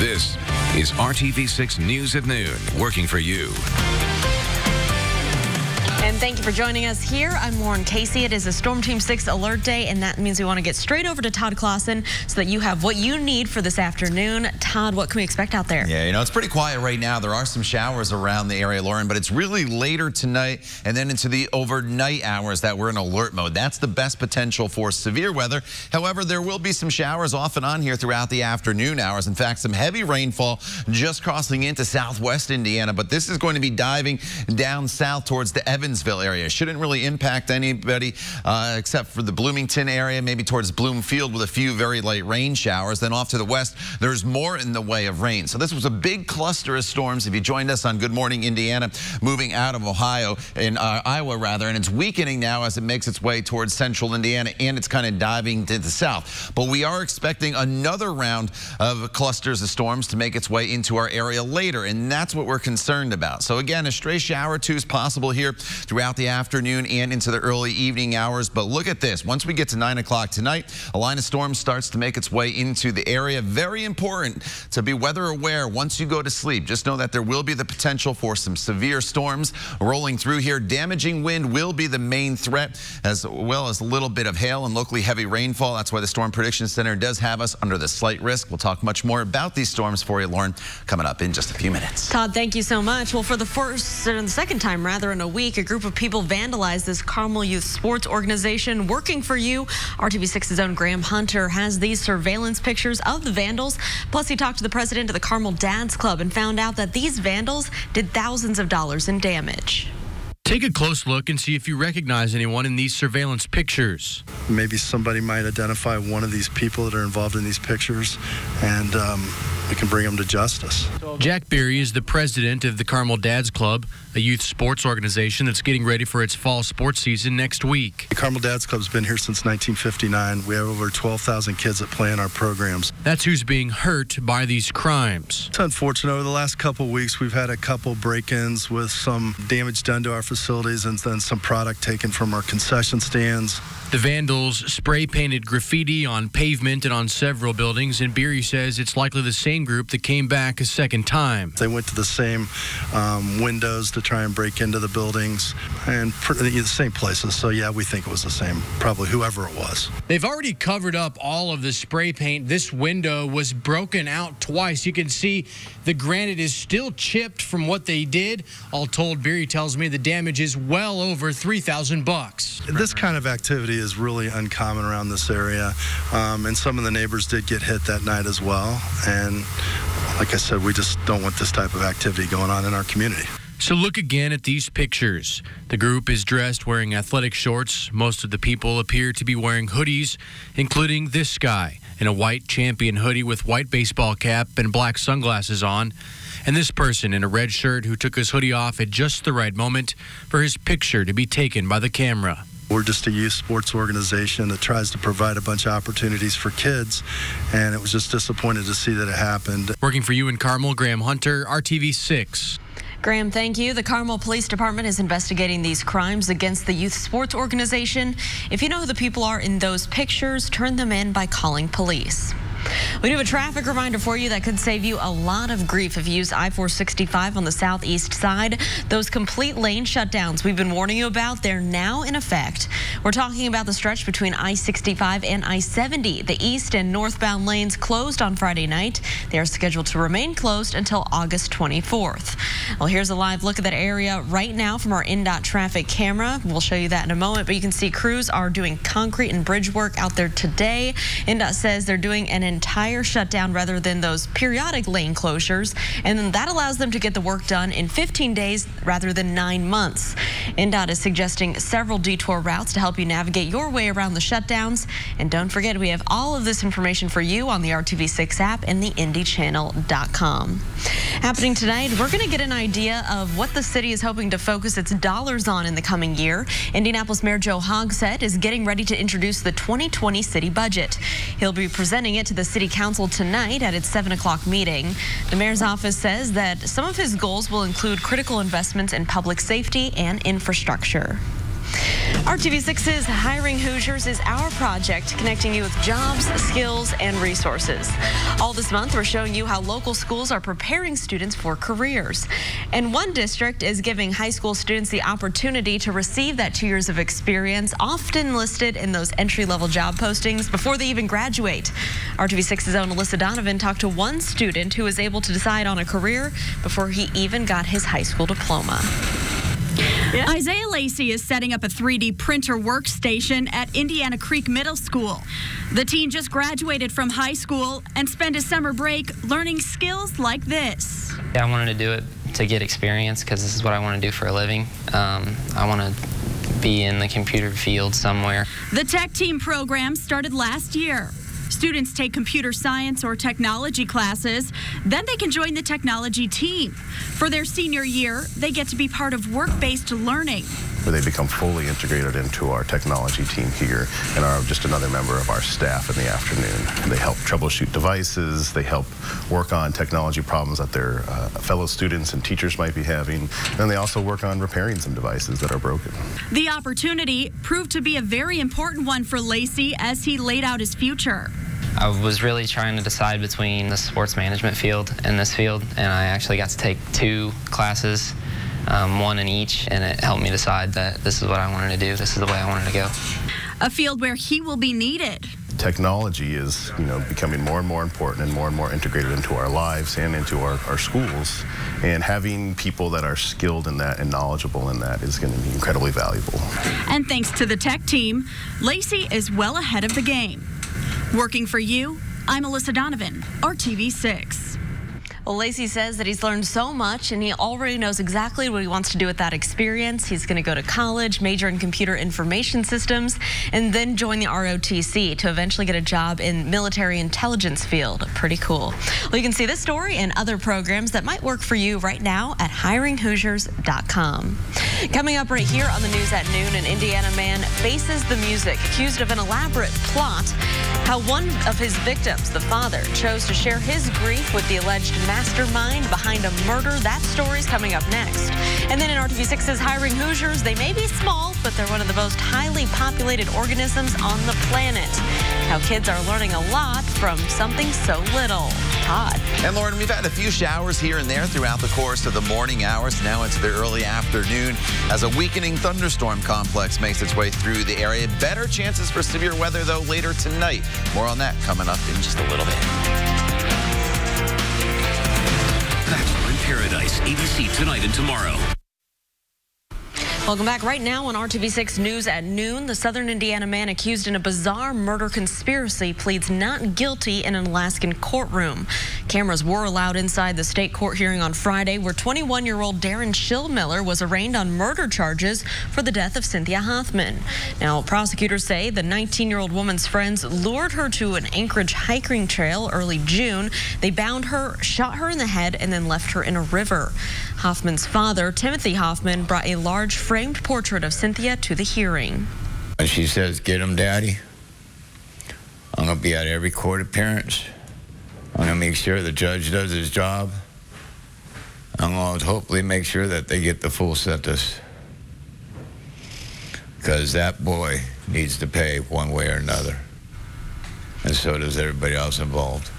This is RTV6 News at Noon, working for you. And thank you for joining us here. I'm Lauren Casey. It is a Storm Team 6 alert day, and that means we want to get straight over to Todd Clausen so that you have what you need for this afternoon. Todd, what can we expect out there? Yeah, it's pretty quiet right now. There are some showers around the area, Lauren, but it's really later tonight and then into the overnight hours that we're in alert mode. That's the best potential for severe weather. However, there will be some showers off and on here throughout the afternoon hours. In fact, some heavy rainfall just crossing into southwest Indiana, but this is going to be diving down south towards the Evansville area. Shouldn't really impact anybody except for the Bloomington area, maybe towards Bloomfield with a few very light rain showers. Then off to the west, there's more in the way of rain. So this was a big cluster of storms. If you joined us on Good Morning Indiana, moving out of Iowa rather, and it's weakening now as it makes its way towards central Indiana, and it's kind of diving to the south. But we are expecting another round of clusters of storms to make its way into our area later, and that's what we're concerned about. So again, a stray shower or two is possible here throughout the afternoon and into the early evening hours. But look at this. Once we get to 9 o'clock tonight, a line of storms starts to make its way into the area. Very important to be weather aware once you go to sleep. Just know that there will be the potential for some severe storms rolling through here. Damaging wind will be the main threat, as well as a little bit of hail and locally heavy rainfall. That's why the Storm Prediction Center does have us under the slight risk. We'll talk much more about these storms for you, Lauren, coming up in just a few minutes. Todd, thank you so much. Well, for the second time in a week, a group of people vandalized this Carmel Youth Sports Organization. Working for you, RTV6's own Graham Hunter has these surveillance pictures of the vandals. Plus, he talked to the president of the Carmel Dads Club and found out that these vandals did thousands of dollars in damage. Take a close look and see if you recognize anyone in these surveillance pictures. Maybe somebody might identify one of these people that are involved in these pictures, and we can bring them to justice. Jack Berry is the president of the Carmel Dads Club, a youth sports organization that's getting ready for its fall sports season next week. The Carmel Dads Club's been here since 1959. We have over 12,000 kids that play in our programs. That's who's being hurt by these crimes. It's unfortunate. Over the last couple of weeks, we've had a couple break-ins with some damage done to our facilities and then some product taken from our concession stands. The vandals spray-painted graffiti on pavement and on several buildings, and Beery says it's likely the same group that came back a second time. They went to the same windows to try and break into the buildings and the same places. So, yeah, we think it was the same, probably whoever it was. They've already covered up all of the spray paint. This window was broken out twice. You can see the granite is still chipped from what they did. All told, Beery tells me the damage is well over $3,000. This kind of activity is really uncommon around this area, and some of the neighbors did get hit that night as well. And like I said, we just don't want this type of activity going on in our community. So look again at these pictures. The group is dressed wearing athletic shorts. Most of the people appear to be wearing hoodies, including this guy in a white Champion hoodie with white baseball cap and black sunglasses on, and this person in a red shirt who took his hoodie off at just the right moment for his picture to be taken by the camera. We're just a youth sports organization that tries to provide a bunch of opportunities for kids, and it was just disappointed to see that it happened. Working for you in Carmel, Graham Hunter, RTV6. Graham, thank you. The Carmel Police Department is investigating these crimes against the youth sports organization. If you know who the people are in those pictures, turn them in by calling police. We do have a traffic reminder for you that could save you a lot of grief if you use I-465 on the southeast side. Those complete lane shutdowns we've been warning you about, they're now in effect. We're talking about the stretch between I-65 and I-70. The east and northbound lanes closed on Friday night. They are scheduled to remain closed until August 24th. Well, here's a live look at that area right now from our INDOT traffic camera. We'll show you that in a moment, but you can see crews are doing concrete and bridge work out there today. INDOT says they're doing an entire shutdown rather than those periodic lane closures, and then that allows them to get the work done in 15 days rather than 9 months. INDOT is suggesting several detour routes to help you navigate your way around the shutdowns. And don't forget, we have all of this information for you on the RTV6 app and the IndyChannel.com. Happening tonight, we're going to get an idea of what the city is hoping to focus its dollars on in the coming year. Indianapolis Mayor Joe Hogsett is getting ready to introduce the 2020 city budget. He'll be presenting it to the City Council tonight at its 7 o'clock meeting. The mayor's office says that some of his goals will include critical investments in public safety and infrastructure. RTV6's Hiring Hoosiers is our project connecting you with jobs, skills, and resources. All this month, we're showing you how local schools are preparing students for careers. And one district is giving high school students the opportunity to receive that 2 years of experience, often listed in those entry-level job postings before they even graduate. RTV6's own Alyssa Donovan talked to one student who was able to decide on a career before he even got his high school diploma. Yeah. Isaiah Lacey is setting up a 3D printer workstation at Indiana Creek Middle School. The teen just graduated from high school and spent his summer break learning skills like this. Yeah, I wanted to do it to get experience because this is what I want to do for a living. I want to be in the computer field somewhere. The tech team program started last year. Students take computer science or technology classes, then they can join the technology team. For their senior year, they get to be part of work-based learning. Where they become fully integrated into our technology team here and are just another member of our staff in the afternoon. They help troubleshoot devices, they help work on technology problems that their fellow students and teachers might be having, and they also work on repairing some devices that are broken. The opportunity proved to be a very important one for Lacey as he laid out his future. I was really trying to decide between the sports management field and this field, and I actually got to take 2 classes, one in each, and it helped me decide that this is what I wanted to do. This is the way I wanted to go. A field where he will be needed. Technology is, becoming more and more important and more integrated into our lives and into our schools. And having people that are skilled in that and knowledgeable in that is going to be incredibly valuable. And thanks to the tech team, Lacey is well ahead of the game. Working for you, I'm Alyssa Donovan, RTV6. Well, Lacey says that he's learned so much and he already knows exactly what he wants to do with that experience. He's going to go to college, major in computer information systems, and then join the ROTC to eventually get a job in military intelligence field. Pretty cool. Well, you can see this story and other programs that might work for you right now at hiringhoosiers.com. Coming up right here on the news at noon, an Indiana man faces the music, accused of an elaborate plot. How one of his victims, the father, chose to share his grief with the alleged mastermind behind a murder. That story's coming up next. And then in RTV6's Hiring Hoosiers, they may be small, but they're one of the most highly populated organisms on the planet. How kids are learning a lot from something so little. Todd. And Lauren, we've had a few showers here and there throughout the course of the morning hours. Now into the early afternoon as a weakening thunderstorm complex makes its way through the area. Better chances for severe weather, though, later tonight. More on that coming up in just a little bit. Bachelor in Paradise, ABC tonight and tomorrow. Welcome back. Right now on RTV6 News at noon, the Southern Indiana man accused in a bizarre murder conspiracy pleads not guilty in an Alaskan courtroom. Cameras were allowed inside the state court hearing on Friday, where 21-year-old Darren Schillmiller was arraigned on murder charges for the death of Cynthia Hoffman. Now, prosecutors say the 19-year-old woman's friends lured her to an Anchorage hiking trail early June. They bound her, shot her in the head, and then left her in a river. Hoffman's father, Timothy Hoffman, brought a large framed portrait of Cynthia to the hearing. And she says, "Get him, Daddy. I'm going to be at every court appearance. I'm going to make sure the judge does his job. I'm going to hopefully make sure that they get the full sentence. Because that boy needs to pay one way or another. And so does everybody else involved.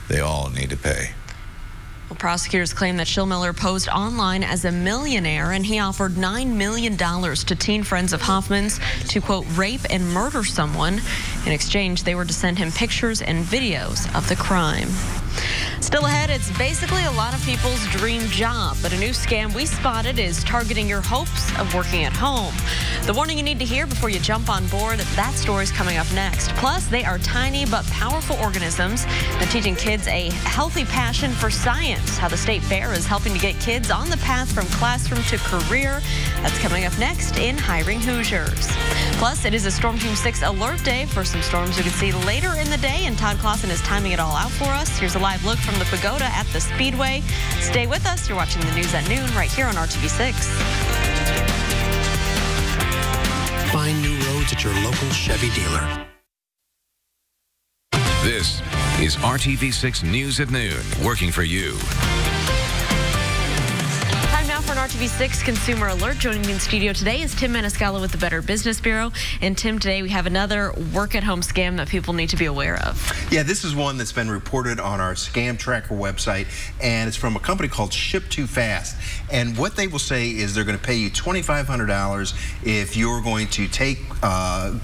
They all need to pay." Well, prosecutors claim that Schillmiller posed online as a millionaire, and he offered $9 million to teen friends of Hoffman's to, quote, rape and murder someone. In exchange, they were to send him pictures and videos of the crime. Still ahead, it's basically a lot of people's dream job, but a new scam we spotted is targeting your hopes of working at home. The warning you need to hear before you jump on board, that story's coming up next. Plus, they are tiny but powerful organisms that are teaching kids a healthy passion for science. How the State Fair is helping to get kids on the path from classroom to career. That's coming up next in Hiring Hoosiers. Plus, it is a Storm Team 6 alert day for some storms we can see later in the day, and Todd Clausen is timing it all out for us. Here's a live look from the pagoda at the Speedway. Stay with us. You're watching the news at noon right here on RTV6. Find new roads at your local Chevy dealer. This is RTV6 News at noon, working for you. Time now for an RTV6 Consumer Alert. Joining me in studio today is Tim Maniscalco with the Better Business Bureau. And Tim, today we have another work-at-home scam that people need to be aware of. Yeah, this is one that's been reported on our Scam Tracker website, and it's from a company called Ship Too Fast. And what they will say is they're going to pay you $2,500 if you're going to take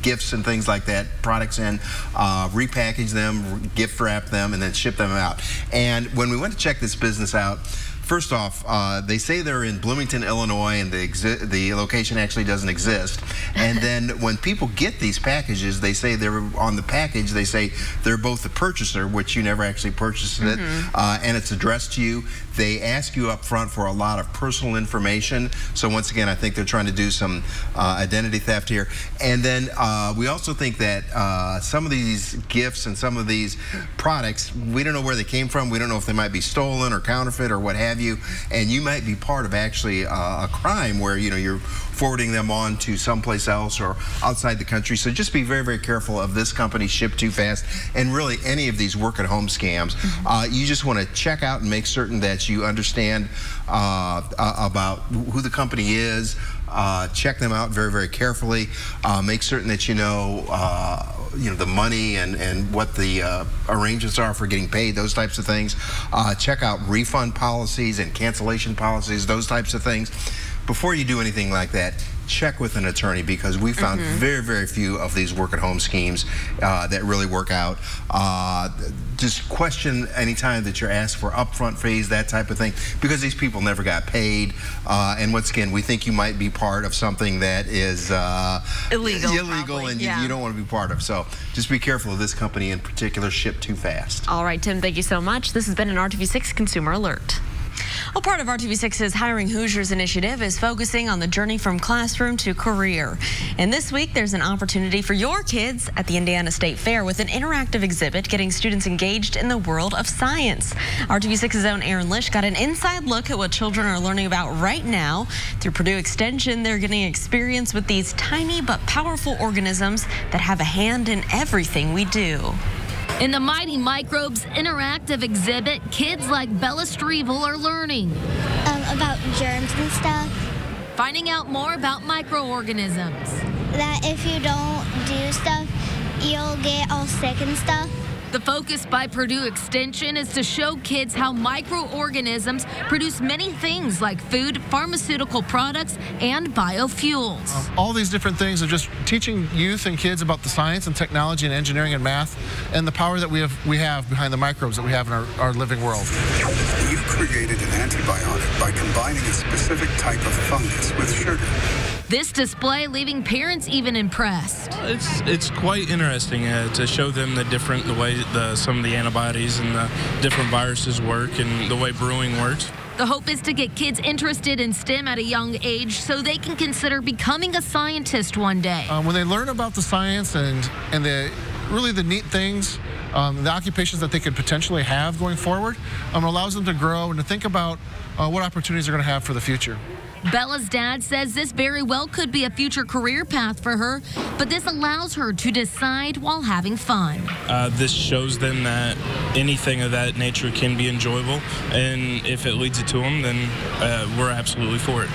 gifts and things like that, products in, repackage them, gift wrap them, and then ship them out. And when we went to check this business out, first off, they say they're in Bloomington, Illinois, and the location actually doesn't exist. And then when people get these packages, they say they're on the package, they say they're both the purchaser, which you never actually purchased it, and it's addressed to you. They ask you up front for a lot of personal information. So once again, I think they're trying to do some identity theft here. And then we also think that some of these gifts and some of these products, we don't know where they came from. We don't know if they might be stolen or counterfeit or what have you. And you might be part of actually a crime where, you know, you're forwarding them on to someplace else or outside the country. So just be very, very careful of this company, Ship Too Fast, and really any of these work-at-home scams. You just want to check out and make certain that you understand about who the company is. Check them out very, very carefully. Make certain that you know the money and what the arrangements are for getting paid, those types of things. Check out refund policies and cancellation policies, those types of things. Before you do anything like that, check with an attorney, because we found very, very few of these work-at-home schemes that really work out. Just question any time that you're asked for upfront fees, that type of thing, because these people never got paid. And once again, we think you might be part of something that is illegal and you don't want to be part of. So just be careful of this company in particular, Ship Too Fast. All right, Tim, thank you so much. This has been an RTV6 Consumer Alert. Well, part of RTV6's Hiring Hoosiers initiative is focusing on the journey from classroom to career. And this week, there's an opportunity for your kids at the Indiana State Fair with an interactive exhibit getting students engaged in the world of science. RTV6's own Aaron Lish got an inside look at what children are learning about right now. Through Purdue Extension, they're getting experience with these tiny but powerful organisms that have a hand in everything we do. In the Mighty Microbes interactive exhibit, kids like Bella Strevel are learning about germs and stuff. Finding out more about microorganisms. That if you don't do stuff, you'll get all sick and stuff. The focus by Purdue Extension is to show kids how microorganisms produce many things like food, pharmaceutical products, and biofuels. All these different things are just teaching youth and kids about the science and technology and engineering and math and the power that we have behind the microbes that we have in our living world. You created an antibiotic by combining a specific type of fungus with sugar. This display leaving parents even impressed. It's quite interesting to show them the way some of the antibodies and the different viruses work and the way brewing works. The hope is to get kids interested in STEM at a young age so they can consider becoming a scientist one day. When they learn about the science and really the neat things, the occupations that they could potentially have going forward, it allows them to grow and to think about what opportunities they're going to have for the future. Bella's dad says this very well could be a future career path for her, but this allows her to decide while having fun. This shows them that anything of that nature can be enjoyable, and if it leads it to them, then we're absolutely for it.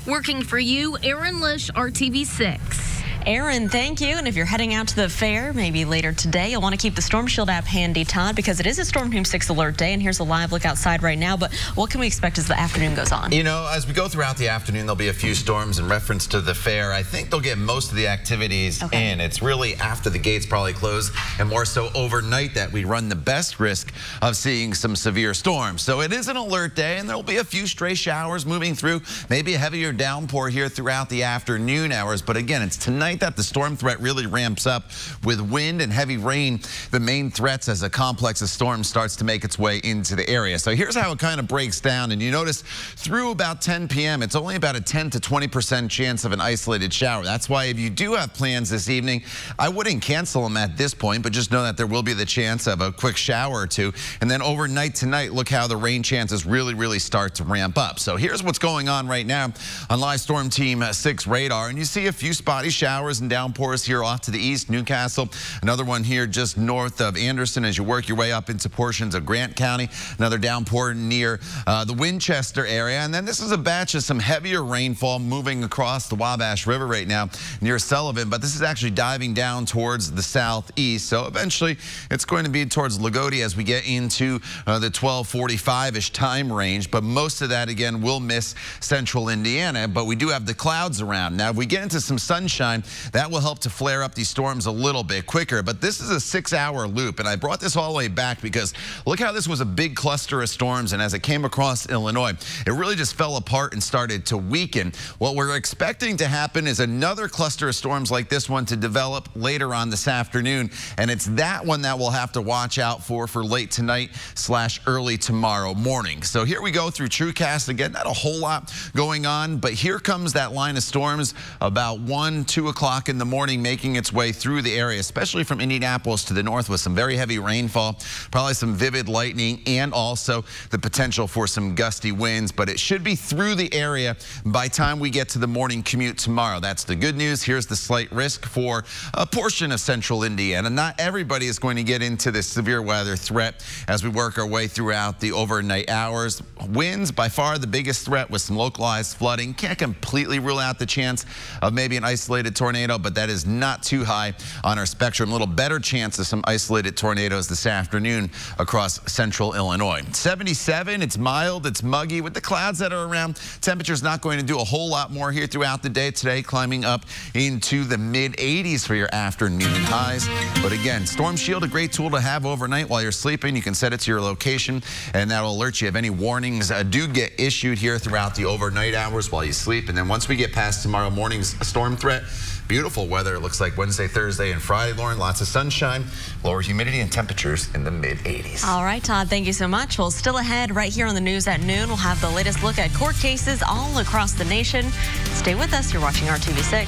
Working for you, Aaron Lish, RTV6. Aaron, thank you. And if you're heading out to the fair, maybe later today, you'll want to keep the Storm Shield app handy, Todd, because it is a Storm Team 6 alert day. And here's a live look outside right now. But what can we expect as the afternoon goes on? You know, as we go throughout the afternoon, there'll be a few storms in reference to the fair. I think they'll get most of the activities in. It's really after the gates probably close and more so overnight that we run the best risk of seeing some severe storms. So it is an alert day, and there'll be a few stray showers moving through, maybe a heavier downpour here throughout the afternoon hours. But again, it's tonight that the storm threat really ramps up with wind and heavy rain, the main threats as a complex of storms starts to make its way into the area. So here's how it kind of breaks down. And you notice through about 10 p.m., it's only about a 10 to 20% chance of an isolated shower. That's why if you do have plans this evening, I wouldn't cancel them at this point, but just know that there will be the chance of a quick shower or two. And then overnight tonight, look how the rain chances really start to ramp up. So here's what's going on right now on Live Storm Team 6 radar. And you see a few spotty showers showers and downpours here off to the east, Newcastle. Another one here just north of Anderson as you work your way up into portions of Grant County. Another downpour near the Winchester area. And then this is a batch of some heavier rainfall moving across the Wabash River right now near Sullivan. But this is actually diving down towards the southeast. So eventually it's going to be towards Lagodi as we get into the 12:45-ish time range. But most of that, again, will miss central Indiana. But we do have the clouds around. Now, if we get into some sunshine, that will help to flare up these storms a little bit quicker. But this is a 6-hour loop. And I brought this all the way back because look how this was a big cluster of storms. And as it came across Illinois, it really just fell apart and started to weaken. What we're expecting to happen is another cluster of storms like this one to develop later on this afternoon. And it's that one that we'll have to watch out for late tonight / early tomorrow morning. So here we go through TrueCast. Again, not a whole lot going on, but here comes that line of storms about 1, 2 o'clock in the morning making its way through the area, especially from Indianapolis to the north with some very heavy rainfall, probably some vivid lightning, and also the potential for some gusty winds. But it should be through the area by time we get to the morning commute tomorrow. That's the good news. Here's the slight risk for a portion of central Indiana. Not everybody is going to get into this severe weather threat as we work our way throughout the overnight hours. Winds, by far the biggest threat with some localized flooding. Can't completely rule out the chance of maybe an isolated tornado, but that is not too high on our spectrum. A little better chance of some isolated tornadoes this afternoon across central Illinois. 77, it's mild, it's muggy with the clouds that are around. Temperature's not going to do a whole lot more here throughout the day today, climbing up into the mid-80s for your afternoon highs. But again, Storm Shield, a great tool to have overnight while you're sleeping. You can set it to your location, and that'll alert you if any warnings do get issued here throughout the overnight hours while you sleep. And then once we get past tomorrow morning's storm threat, beautiful weather. It looks like Wednesday, Thursday, and Friday, Lauren. Lots of sunshine, lower humidity, and temperatures in the mid-80s. All right, Todd, thank you so much. Well, still ahead right here on the news at noon. We'll have the latest look at court cases all across the nation. Stay with us. You're watching RTV6.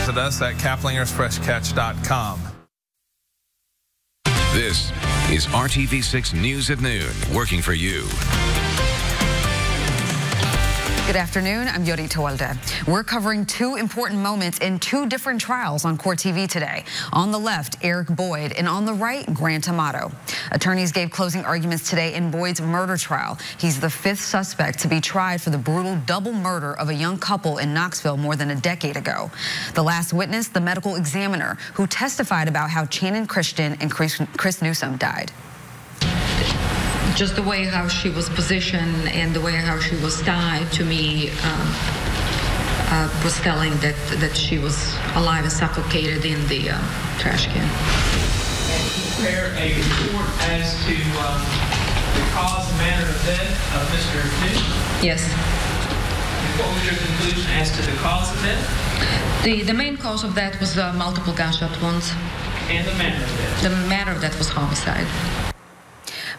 Visit us at kaplingersfreshcatch.com. This is RTV6 News at Noon, working for you. Good afternoon. I'm Yori Tawalde. We're covering 2 important moments in 2 different trials on Court TV today. On the left, Eric Boyd, and on the right, Grant Amato. Attorneys gave closing arguments today in Boyd's murder trial. He's the 5th suspect to be tried for the brutal double murder of a young couple in Knoxville more than a decade ago. The last witness, the medical examiner, who testified about how Channon Christian and Chris Newsom died. Just the way how she was positioned and the way how she was tied to me was telling that she was alive and suffocated in the trash can. And prepare a report as to the cause and manner of death of Mr. Newsom? Yes. And what was your conclusion as to the cause of death? The main cause of death was multiple gunshot wounds. And the manner of death? The manner of death was homicide.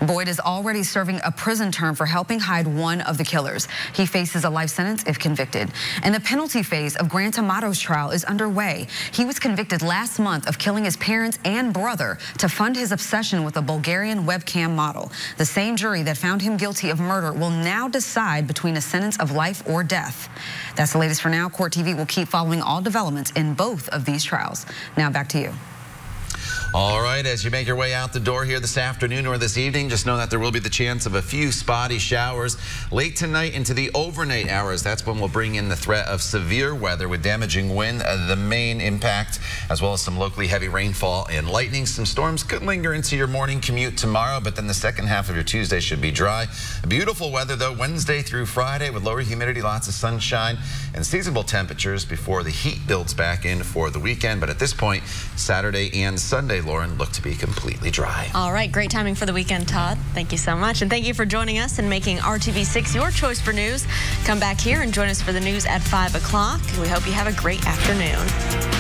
Boyd is already serving a prison term for helping hide one of the killers. He faces a life sentence if convicted. And the penalty phase of Grant Amato's trial is underway. He was convicted last month of killing his parents and brother to fund his obsession with a Bulgarian webcam model. The same jury that found him guilty of murder will now decide between a sentence of life or death. That's the latest for now. Court TV will keep following all developments in both of these trials. Now back to you. All right, as you make your way out the door here this afternoon or this evening, just know that there will be the chance of a few spotty showers late tonight into the overnight hours. That's when we'll bring in the threat of severe weather with damaging wind, the main impact, as well as some locally heavy rainfall and lightning. Some storms could linger into your morning commute tomorrow, but then the second half of your Tuesday should be dry. Beautiful weather, though, Wednesday through Friday with lower humidity, lots of sunshine, and seasonable temperatures before the heat builds back in for the weekend. But at this point, Saturday and Sunday, Lauren, look to be completely dry. All right, great timing for the weekend, Todd. Thank you so much. And thank you for joining us and making RTV6 your choice for news. Come back here and join us for the news at 5 o'clock. We hope you have a great afternoon.